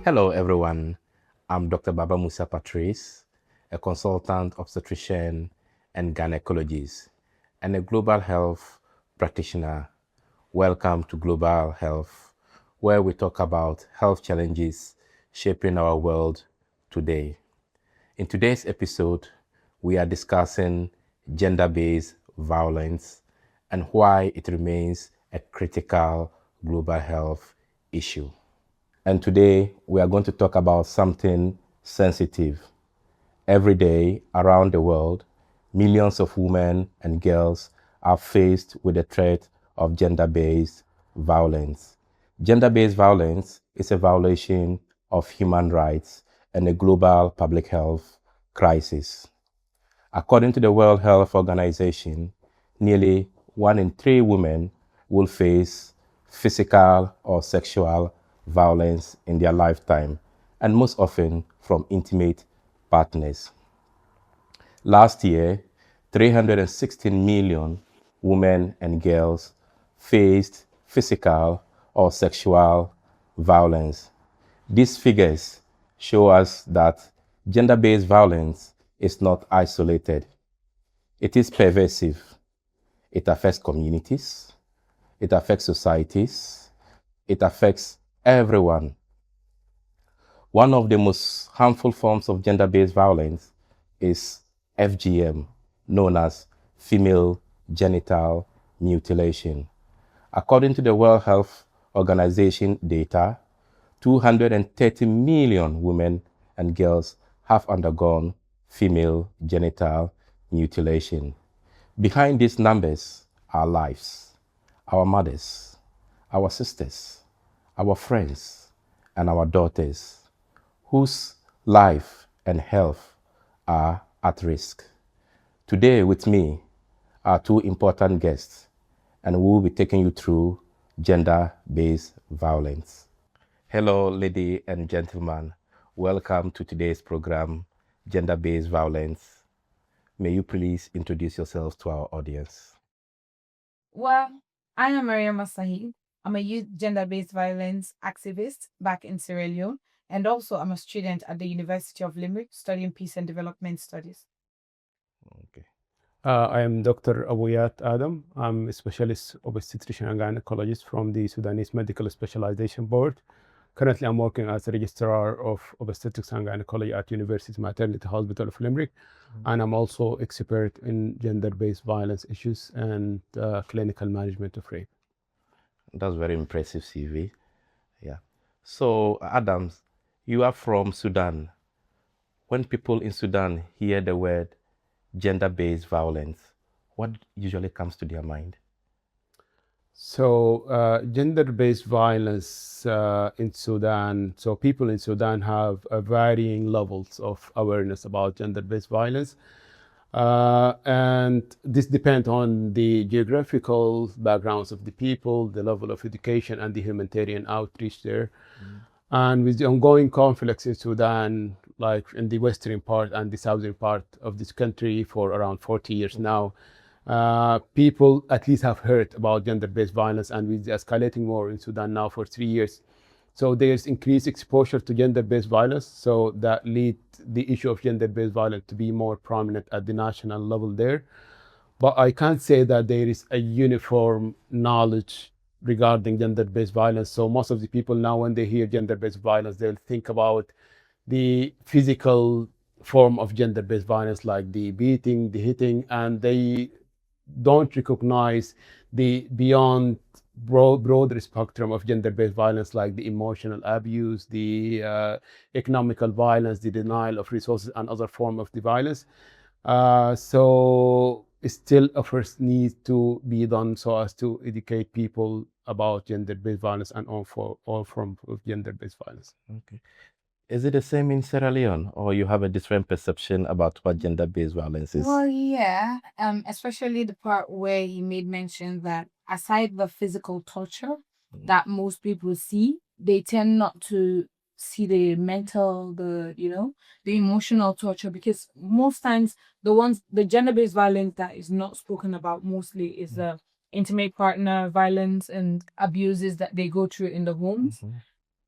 Hello, everyone. I'm Dr. Baba Musah Patrice, a consultant obstetrician and gynecologist, and a global health practitioner. Welcome to Global Health, where we talk about health challenges shaping our world today. In today's episode, we are discussing gender-based violence and why it remains a critical global health issue. And today we are going to talk about something sensitive. Every day around the world, millions of women and girls are faced with the threat of gender-based violence. Gender-based violence is a violation of human rights and a global public health crisis. According to the World Health Organization, nearly 1 in 3 women will face physical or sexual violence in their lifetime, and most often from intimate partners. Last year, 316 million women and girls faced physical or sexual violence. These figures show us that gender-based violence is not isolated. It is pervasive. It affects communities. It affects societies. It affects everyone. One of the most harmful forms of gender-based violence is FGM, known as female genital mutilation. According to the World Health Organization data, 230 million women and girls have undergone female genital mutilation. Behind these numbers are lives, our mothers, our sisters, our friends, and our daughters, whose life and health are at risk. Today with me are 2 important guests, and we will be taking you through gender-based violence. Hello, ladies and gentlemen. Welcome to today's program, Gender-Based Violence. May you please introduce yourselves to our audience? Well, I am Maria Masahid. I'm a youth gender-based violence activist back in Sierra Leone, and also I'm a student at the University of Limerick studying peace and development studies. Okay. I am Dr. Abuyat Adam. I'm a specialist obstetrician and gynecologist from the Sudanese Medical Specialization Board. Currently, I'm working as a registrar of obstetrics and gynecology at University Maternity Hospital of Limerick, and I'm also expert in gender-based violence issues and clinical management of rape. That's very impressive CV. Yeah. So, Adams, you are from Sudan. When people in Sudan hear the word gender-based violence, what usually comes to their mind? So, gender-based violence in Sudan. So, people in Sudan have varying levels of awareness about gender-based violence, and this depends on the geographical backgrounds of the people, the level of education, and the humanitarian outreach there. And with the ongoing conflicts in Sudan, like in the western part and the southern part of this country for around 40 years now, people at least have heard about gender-based violence, and with the escalating war in Sudan now for 3 years. So there's increased exposure to gender-based violence. So that lead the issue of gender-based violence to be more prominent at the national level there. But I can't say that there is a uniform knowledge regarding gender-based violence. So most of the people now, when they hear gender-based violence, they'll think about the physical form of gender-based violence, like the beating, the hitting, and they don't recognize the beyond broader spectrum of gender-based violence, like the emotional abuse, the economical violence, the denial of resources, and other form of the violence. So still efforts need to be done so as to educate people about gender-based violence and all forms of gender-based violence. Okay. Is it the same in Sierra Leone, or you have a different perception about what gender-based violence is? Well, yeah, especially the part where he made mention that aside the physical torture that most people see, they tend not to see the mental, the emotional torture, because most times the gender-based violence that is not spoken about mostly is the intimate partner violence and abuses that they go through in the homes.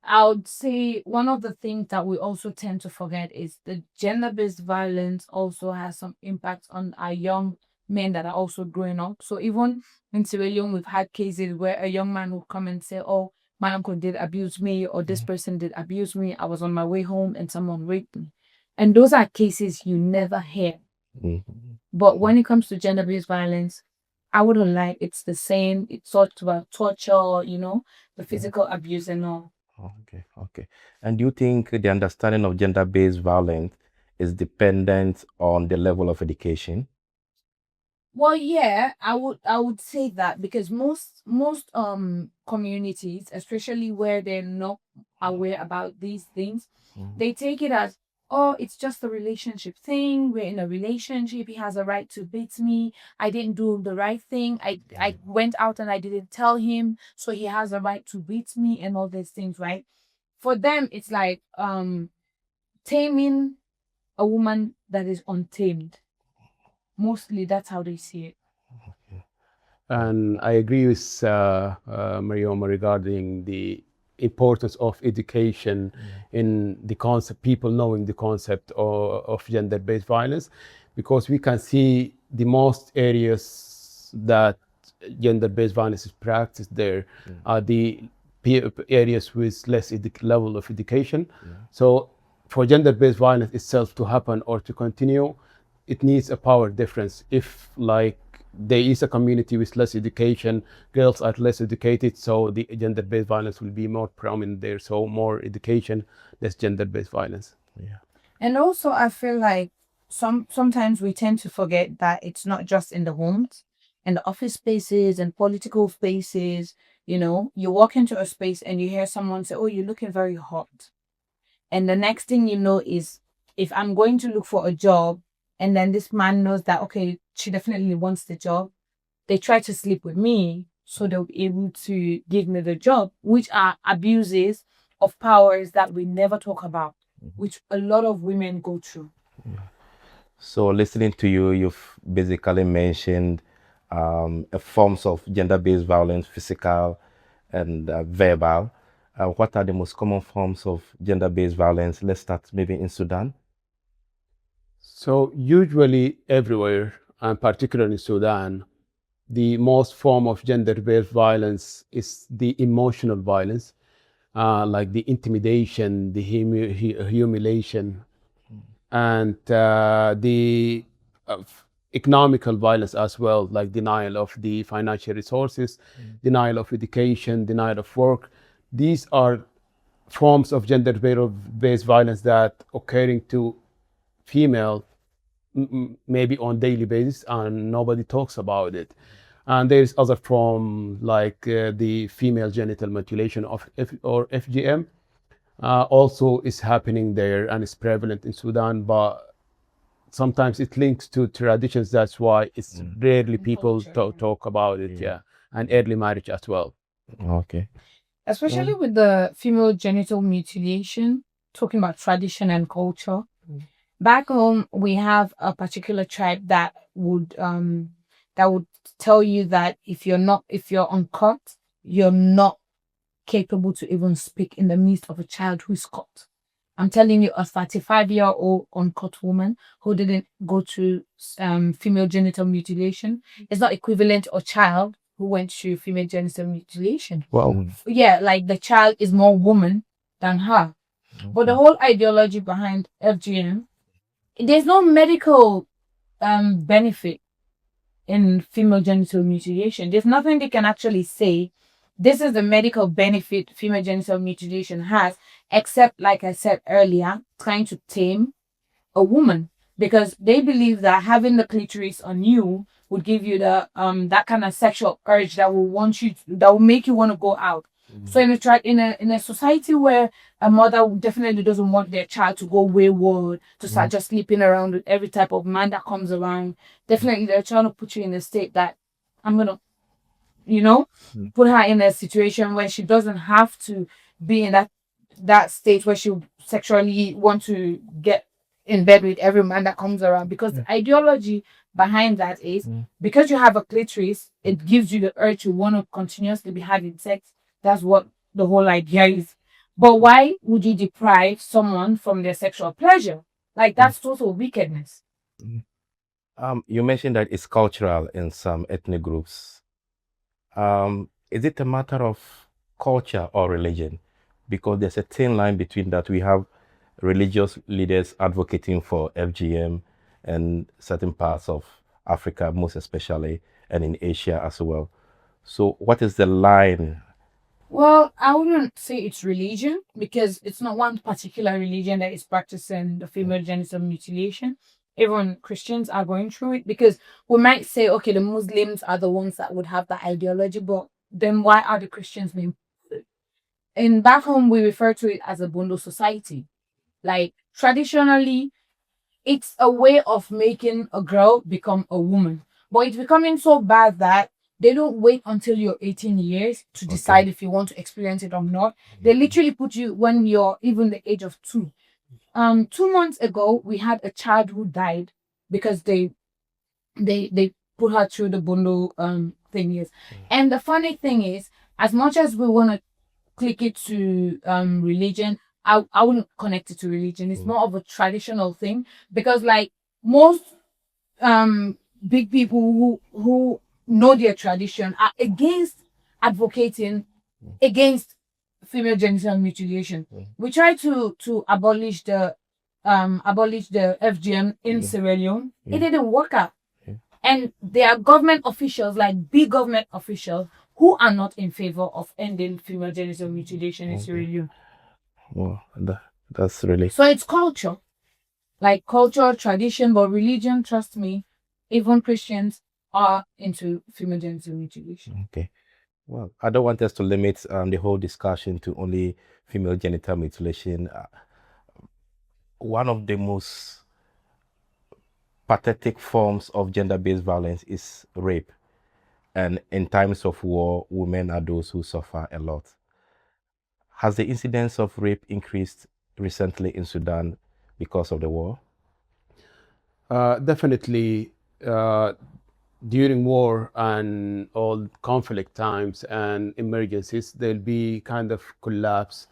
I would say one of the things that we also tend to forget is the gender-based violence also has some impact on our young men that are also growing up. So even in Sierra Leone, we've had cases where a young man will come and say, "Oh, my uncle did abuse me, or this person did abuse me. I was on my way home and someone raped me." And those are cases you never hear. Mhm. But when it comes to gender-based violence, I wouldn't lie, it's the same. It talks about torture, the physical abuse and all. Okay, okay. And do you think the understanding of gender-based violence is dependent on the level of education? Well, yeah, I would say that because most communities, especially where they're not aware about these things, Mhm. they take it as, oh, it's just a relationship thing. We're in a relationship. He has a right to beat me. I didn't do the right thing. I went out and I didn't tell him, so he has a right to beat me and all these things, right? For them, it's like taming a woman that is untamed. Mostly that's how they see it. And I agree with Marioma regarding the importance of education in the concept, people knowing the concept of gender-based violence, because we can see the most areas that gender-based violence is practiced there are the areas with less level of education. So for gender-based violence itself to happen or to continue, it needs a power difference. If like there is a community with less education, girls are less educated, so the gender-based violence will be more prominent there. So more education, less gender-based violence. Yeah. And also, I feel like sometimes we tend to forget that it's not just in the homes, in the office spaces and political spaces. You walk into a space and you hear someone say, "Oh, you're looking very hot," and the next thing you know is, if I'm going to look for a job, and then this man knows that okay, she definitely wants the job, they try to sleep with me so they'll be able to give me the job, which are abuses of powers that we never talk about, which a lot of women go through. So listening to you, you've basically mentioned forms of gender-based violence, physical and verbal. What are the most common forms of gender-based violence? Let's start maybe in Sudan. So usually everywhere, and particularly in Sudan, the most form of gender-based violence is the emotional violence, like the intimidation, the humiliation, and the economical violence as well, like denial of the financial resources, denial of education, denial of work. These are forms of gender-based violence that occurring to female maybe on daily basis and nobody talks about it. And there's other form like the female genital mutilation of or FGM also is happening there and is prevalent in Sudan, but sometimes it links to traditions. That's why it's rarely people Culture, yeah. talk about it. Yeah. Yeah, and early marriage as well. Okay. Especially with the female genital mutilation, talking about tradition and culture. Back home, we have a particular tribe that would tell you that if you're uncut, you're not capable to even speak in the midst of a child who is cut. I'm telling you, a 35-year-old uncut woman who didn't go through female genital mutilation is not equivalent to a child who went through female genital mutilation. Well, Yeah, like the child is more woman than her. But the whole ideology behind FGM, there's no medical benefit in female genital mutilation. There's nothing they can actually say. This is the medical benefit female genital mutilation has, except, like I said earlier, trying to tame a woman, because they believe that having the clitoris on you would give you the that kind of sexual urge that will make you want to go out. So in a society where a mother definitely doesn't want their child to go wayward, to start just sleeping around with every type of man that comes around, definitely they're trying to put you in a state that I'm gonna, you know, put her in a situation where she doesn't have to be in that state where she sexually want to get in bed with every man that comes around, because the ideology behind that is because you have a clitoris, it gives you the urge to want to continuously be having sex. That's what the whole idea is But why would you deprive someone from their sexual pleasure? Like, that's total wickedness. You mentioned that it's cultural in some ethnic groups. Is it a matter of culture or religion? Because there's a thin line between that. We have religious leaders advocating for FGM in certain parts of Africa, most especially, and in Asia as well. So, what is the line? Well, I wouldn't say it's religion because it's not one particular religion that is practicing the female genital mutilation. Even Christians are going through it because we might say, okay, the Muslims are the ones that would have that ideology, but then why are the Christians being? In back home, we refer to it as a Bondo society. Like traditionally, it's a way of making a girl become a woman. But it's becoming so bad that they don't wait until you're 18 years to decide if you want to experience it or not. They literally put you when you're even the age of 2. 2 months ago, we had a child who died because they put her through the bundle thing. Yes. And the funny thing is, as much as we want to click it to religion, I wouldn't connect it to religion. It's more of a traditional thing because like most big people who know their tradition are against advocating against female genital mutilation. We try to abolish the FGM in Sierra Leone. It didn't work out. And there are government officials, like big government officials, who are not in favor of ending female genital mutilation in Sierra Leone. Well, that's really. So it's culture, like culture, tradition, but religion, trust me, even Christians are into female genital mutilation. Okay. Well, I don't want us to limit the whole discussion to only female genital mutilation. One of the most pathetic forms of gender-based violence is rape. And in times of war, women are those who suffer a lot. Has the incidence of rape increased recently in Sudan because of the war? Definitely, during war and all conflict times and emergencies, there'll be kind of collapse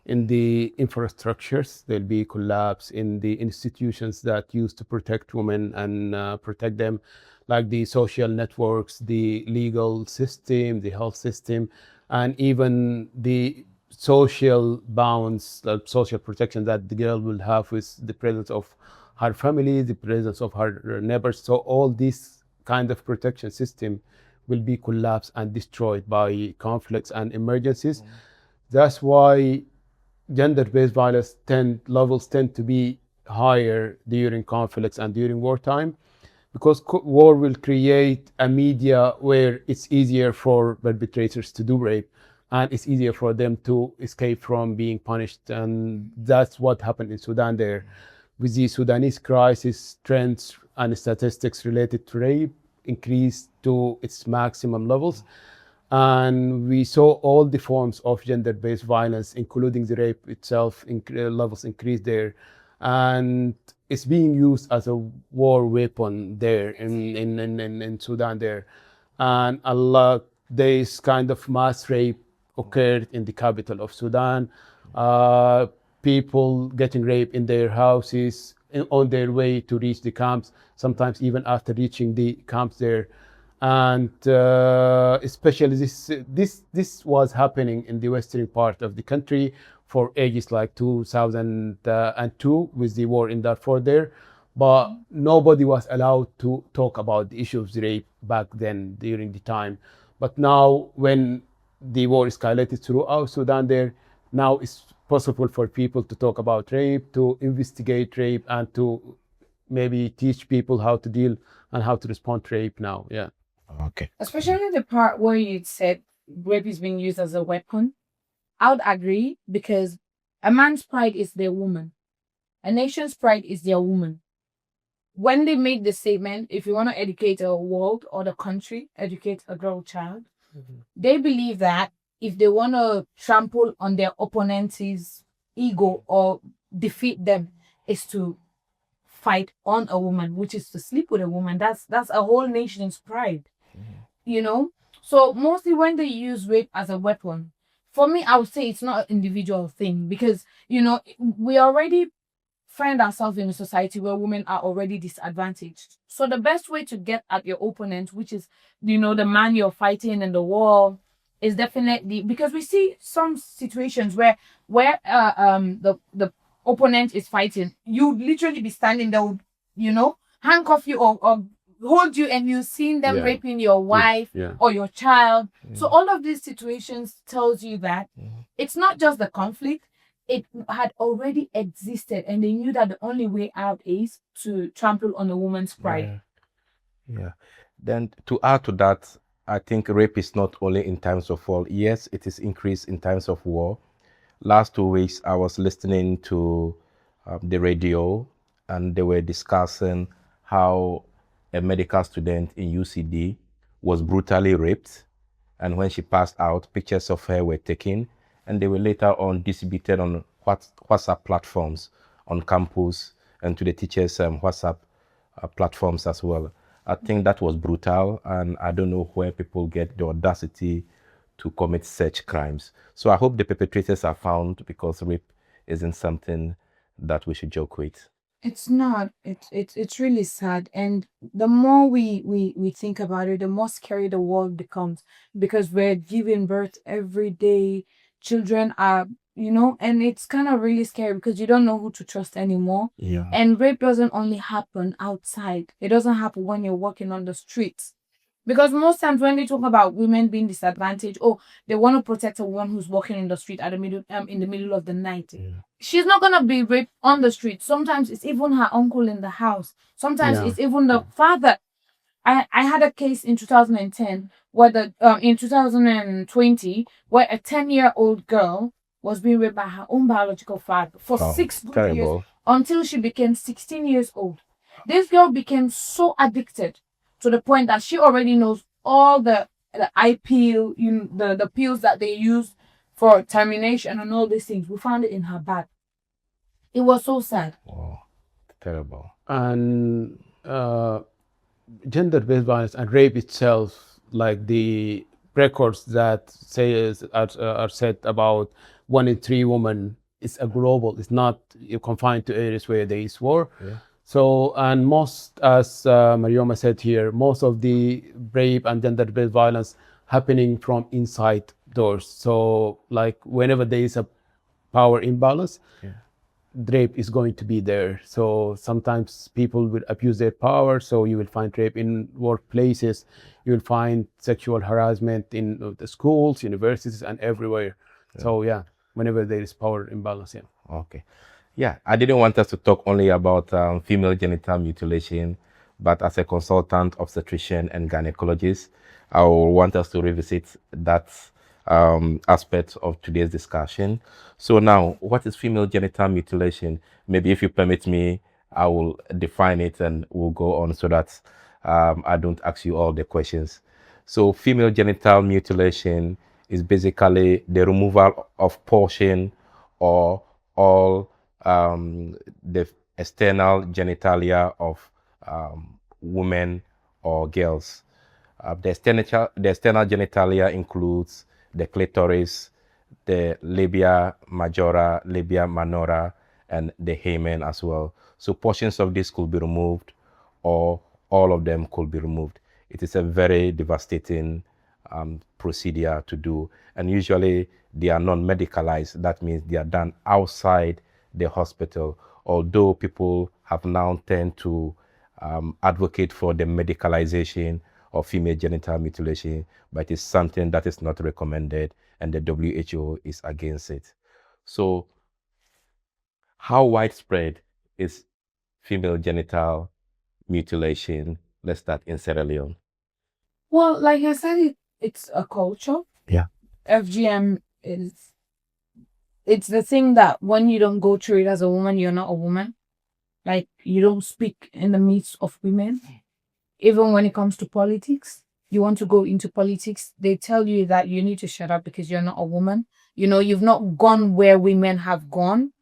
in the infrastructures. There'll be collapse in the institutions that used to protect women and protect them, like the social networks, the legal system, the health system, and even the social bounds, social protection that the girl will have with the presence of her family, the presence of her neighbors. So all this kind of protection system will be collapsed and destroyed by conflicts and emergencies. That's why gender-based violence levels tend to be higher during conflicts and during wartime, because war will create a media where it's easier for perpetrators to do rape and it's easier for them to escape from being punished. And that's what happened in Sudan there. With the Sudanese crisis, trends and statistics related to rape increased to its maximum levels. And we saw all the forms of gender-based violence, including the rape itself, levels increased there. And it's being used as a war weapon there in Sudan there. And a lot, this kind of mass rape occurred in the capital of Sudan. People getting raped in their houses on their way to reach the camps, sometimes even after reaching the camps there. And especially this was happening in the western part of the country for ages like 2002 with the war in Darfur there. But nobody was allowed to talk about the issue of rape back then during the time. But now when the war escalated throughout Sudan there, now it's possible for people to talk about rape, to investigate rape, and to maybe teach people how to deal and how to respond to rape now. Yeah. Okay. Especially the part where you said rape is being used as a weapon. I would agree because a man's pride is their woman. A nation's pride is their woman. When they made the statement, if you want to educate a world or the country, educate a girl child, they believe that if they want to trample on their opponent's ego or defeat them, is to fight on a woman, which is to sleep with a woman. That's a whole nation's pride, you know. So mostly when they use rape as a weapon, for me, I would say it's not an individual thing because, we already find ourselves in a society where women are already disadvantaged. So the best way to get at your opponent, which is, the man you're fighting in the war, is definitely because we see some situations where the opponent is fighting, you literally be standing there, handcuff you or hold you, and you seen them Yeah. raping your wife Yeah. or your child. So all of these situations tells you that it's not just the conflict, it had already existed, and they knew that the only way out is to trample on a woman's pride. Yeah. Then to add to that, I think rape is not only in times of war. Yes, it is increased in times of war. Last 2 weeks, I was listening to the radio, and they were discussing how a medical student in UCD was brutally raped, and when she passed out, pictures of her were taken, and they were later on distributed on WhatsApp platforms on campus and to the teachers' WhatsApp platforms as well. I think that was brutal, and I don't know where people get the audacity to commit such crimes. So I hope the perpetrators are found, because rape isn't something that we should joke with. It's not. It's really sad, and the more we think about it, the more scary the world becomes because we're giving birth every day. Children are, and it's kind of really scary because you don't know who to trust anymore. Yeah. And rape doesn't only happen outside; it doesn't happen when you're walking on the streets. Because most times when they talk about women being disadvantaged, oh, they want to protect a woman who's walking in the street at the middle, in the middle of the night. She's not gonna be raped on the street. Sometimes it's even her uncle in the house. Sometimes Yeah. it's even the father. I had a case in 2010 where in 2020 where a 10-year-old girl was being raped by her own biological father for Wow, 6 good years terrible. until she became 16 years old. This girl became so addicted to the point that she already knows all the eye pill, the pills that they use for termination and all these things. We found it in her bag. It was so sad. Wow, terrible. And gender-based violence and rape itself, like the records that are said about 1 in 3 women, is a global. It's not confined to areas where there is war. Yeah. So, and most, as Marioma said here, most of the rape and gender-based violence happening from inside doors. So, like whenever there is a power imbalance, rape is going to be there. So sometimes people will abuse their power. So you will find rape in workplaces. You will find sexual harassment in the schools, universities, and everywhere. So yeah, whenever there is power imbalance, yeah. Okay. Yeah, I didn't want us to talk only about female genital mutilation, but as a consultant obstetrician and gynecologist, I will want us to revisit that aspect of today's discussion. So now, what is female genital mutilation? Maybe if you permit me, I will define it and we'll go on so that I don't ask you all the questions. So female genital mutilation is basically the removal of portion or all the external genitalia of women or girls. The external genitalia includes the clitoris, the labia majora, labia minora, and the hymen as well. So portions of this could be removed, or all of them could be removed. It is a very devastating procedure to do, and usually they are non-medicalized. That means they are done outside the hospital, although people have now turned to advocate for the medicalization of female genital mutilation, but it's something that is not recommended, and the WHO is against it. So how widespread is female genital mutilation? Let's start in Sierra Leone. Well, like I said, it's a culture. Yeah. FGM it's the thing that when you don't go through it as a woman, you're not a woman. Like you don't speak in the midst of women. Even when it comes to politics, you want to go into politics, they tell you that you need to shut up because you're not a woman. You've not gone where women have gone.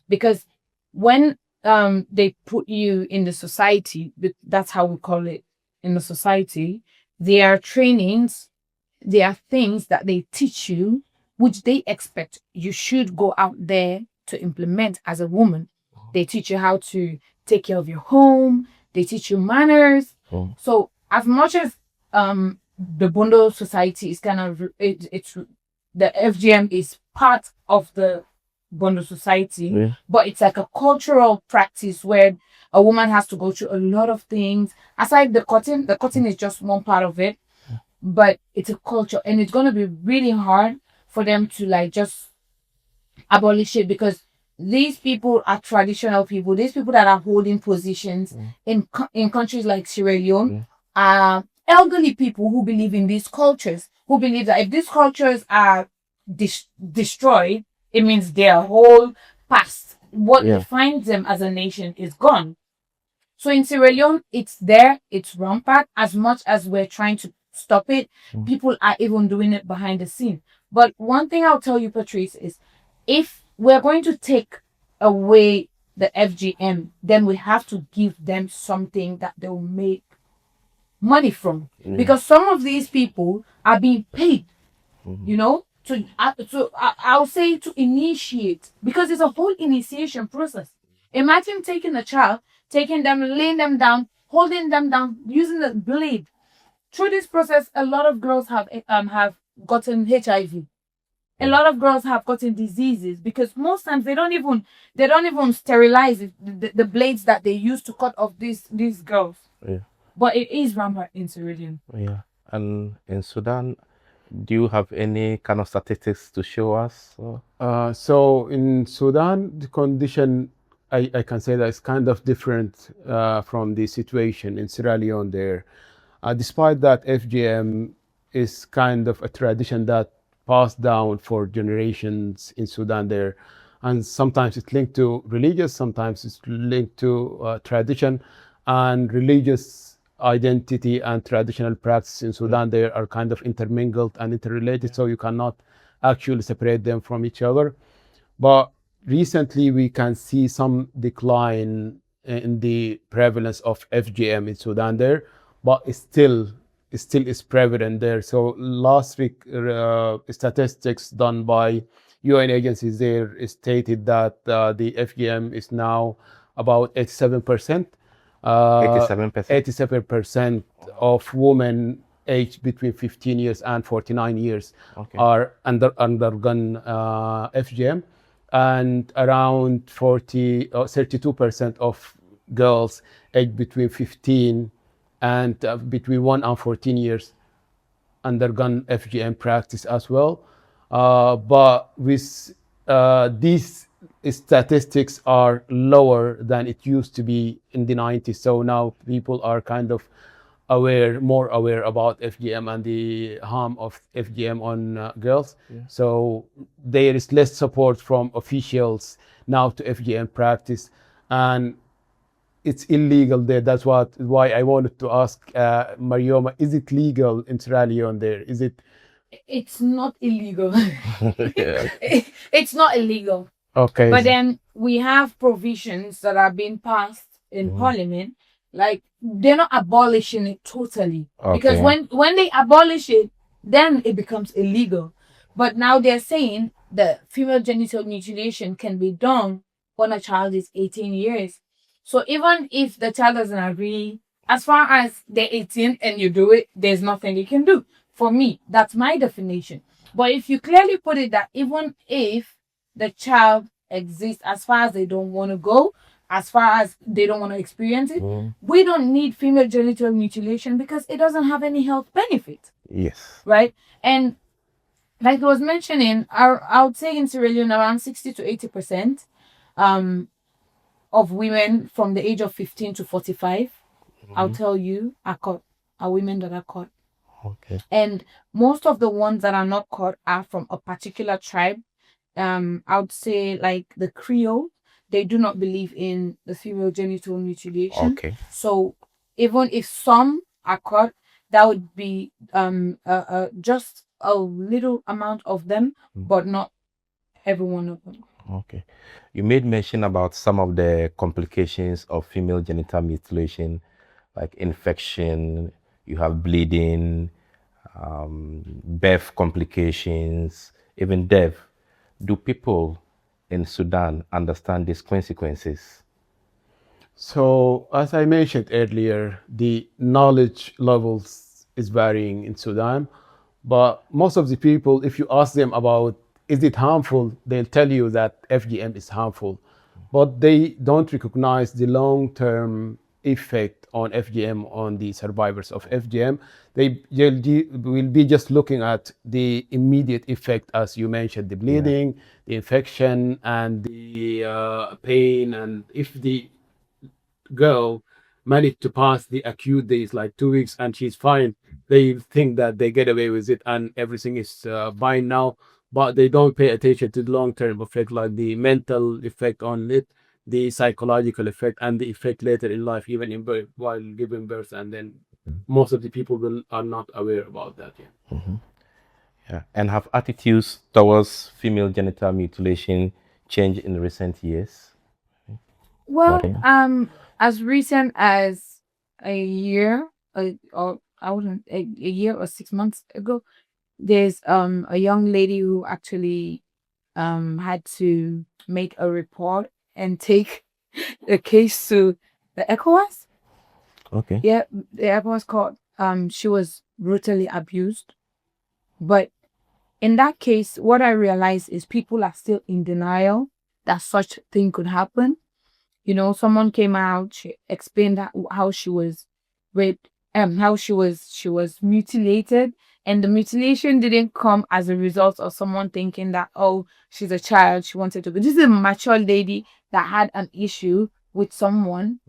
Because when they put you in the society, that's how we call it in the society, there are trainings, there are things that they teach you which they expect you should go out there to implement as a woman. They teach you how to take care of your home. They teach you manners. So as much as the Bondo society is kind of it's the FGM is part of the Bondo society, but it's like a cultural practice where a woman has to go through a lot of things. Aside the cutting is just one part of it, but it's a culture, and it's gonna be really hard for them to like just abolish it, because these people are traditional people. These people that are holding positions in countries like Sierra Leone are elderly people who believe in these cultures, who believe that if these cultures are destroyed, it means their whole past, what defines them as a nation, is gone. So in Sierra Leone, it's there, it's rampant. As much as we're trying to stop it, people are even doing it behind the scene. But one thing I'll tell you, Patrice, is if we're going to take away the FGM, then we have to give them something that they'll make money from. Because some of these people are being paid, you know, I'll say to initiate, because it's a whole initiation process. Imagine taking a child, taking them, laying them down, holding them down, using the blade. Through this process, a lot of girls have gotten HIV. A lot of girls have gotten diseases, because most times they don't even sterilize the blades that they use to cut off these girls. But it is rampant in Sierra Leone. And in Sudan, do you have any kind of statistics to show us? So in Sudan, the condition, I can say that it's kind of different from the situation in Sierra Leone there. Despite that, FGM is kind of a tradition that passed down for generations in Sudan there. And sometimes it's linked to religious, sometimes it's linked to tradition, and religious identity and traditional practice in Sudan there are kind of intermingled and interrelated, so you cannot actually separate them from each other. But recently we can see some decline in the prevalence of FGM in Sudan there, but it still is prevalent there. So last week statistics done by UN agencies there stated that the FGM is now about 87%. 87% of women aged between 15 years and 49 years are undergone FGM, and around 32% of girls aged between 15 and between 1 and 14 years undergone FGM practice as well. But with these statistics are lower than it used to be in the 90s. So now people are kind of more aware about FGM and the harm of FGM on girls. So there is less support from officials now to FGM practice, and it's illegal there. That's why I wanted to ask Marioma, is it legal in Sierra Leone there? Is it? It's not illegal. It's not illegal. Okay. But then we have provisions that are being passed in Parliament. Like, they're not abolishing it totally. Because when they abolish it, then it becomes illegal. But now they're saying that female genital mutilation can be done when a child is 18 years. So even if the child doesn't agree, as far as they're 18 and you do it, there's nothing you can do. For me, that's my definition. But if you clearly put it that even if the child exists, as far as they don't want to go, as far as they don't want to experience it, we don't need female genital mutilation because it doesn't have any health benefit. Yes. Right? And like I was mentioning, I would say in Sierra Leone around 60 to 80% of women from the age of 15 to 45, I'll tell you, are women that are caught. And most of the ones that are not caught are from a particular tribe. I would say like the Creole. They do not believe in the female genital mutilation. So even if some are caught, that would be just a little amount of them, but not every one of them. You made mention about some of the complications of female genital mutilation, like infection, you have bleeding, birth complications, even death. Do people in Sudan understand these consequences? So, as I mentioned earlier, the knowledge levels is varying in Sudan, but most of the people, if you ask them about is it harmful, they'll tell you that FGM is harmful, but they don't recognize the long-term effect on FGM on the survivors of FGM. Will be just looking at the immediate effect, as you mentioned, the bleeding, the infection, and the pain, and if the girl managed to pass the acute days like 2 weeks and she's fine, they think that they get away with it and everything is fine now, but they don't pay attention to the long-term effect, like the mental effect on it, the psychological effect, and the effect later in life, even in birth, while giving birth. And then most of the people are not aware about that yet. Yeah. And have attitudes towards female genital mutilation changed in recent years? Well, Maureen? as recent as a year, or I wouldn't a year or 6 months ago, there's a young lady who actually had to make a report and take the case to the ECOWAS. Okay. Yeah, the ECOWAS court. She was brutally abused, but in that case, what I realized is people are still in denial that such thing could happen. You know, someone came out, she explained how she was raped, how she was mutilated, and the mutilation didn't come as a result of someone thinking that, oh, she's a child, she wanted to go. This is a mature lady that had an issue with someone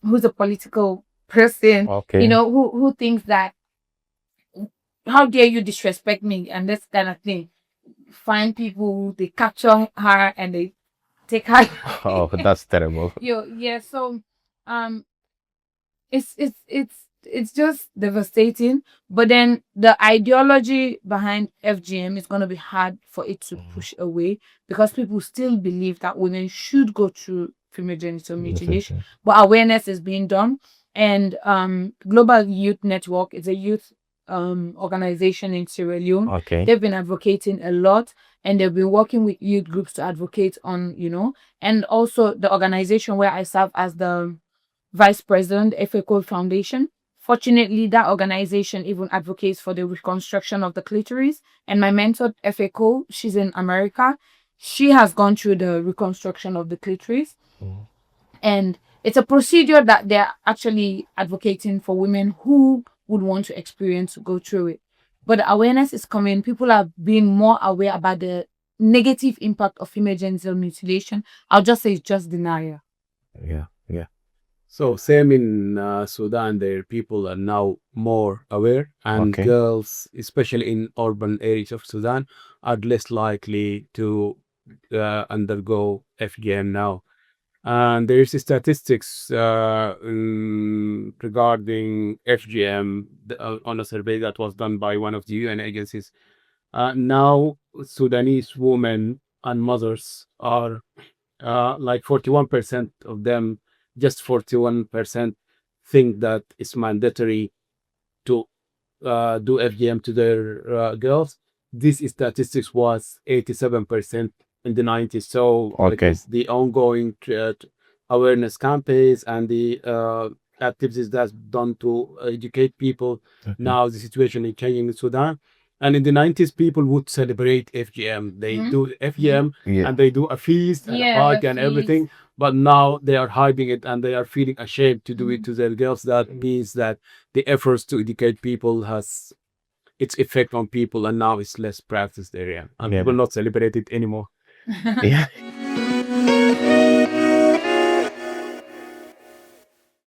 who's a political person, Okay. who thinks that, how dare you disrespect me, and this kind of thing. Find people, they capture her and they take her. Oh, that's terrible. Yeah. So, um, it's just devastating. But then the ideology behind FGM is gonna be hard for it to push away, because people still believe that women should go through female genital mutilation. But awareness is being done, and Global Youth Network is a youth organization in Sierra Leone. Okay. They've been advocating a lot, and they've been working with youth groups to advocate on, and also the organization where I serve as the vice president, FACO Foundation. Fortunately, that organization even advocates for the reconstruction of the clitoris. And my mentor, FACO, she's in America. She has gone through the reconstruction of the clitoris. And it's a procedure that they're actually advocating for women who would want to experience to go through it. But the awareness is coming. People are being more aware about the negative impact of female genital mutilation. I'll just say it's just denial. Yeah. So same in Sudan, there people are now more aware, and Okay. girls, especially in urban areas of Sudan, are less likely to undergo FGM now. And there's statistics regarding FGM on a survey that was done by one of the UN agencies. Now Sudanese women and mothers are like 41% of them, just 41% think that it's mandatory to do FGM to their girls. This statistics was 87% in the 90s. So Okay. with the ongoing awareness campaigns and the activities that's done to educate people, now the situation is changing in Sudan. And in the 90s, people would celebrate FGM. They do FGM Yeah. and they do a feast and a Yeah, party a and feast. everything. But now they are hiding it and they are feeling ashamed to do it to their girls. That means that the efforts to educate people has its effect on people, and now it's less practiced area, and Yeah. people not celebrate it anymore. Yeah.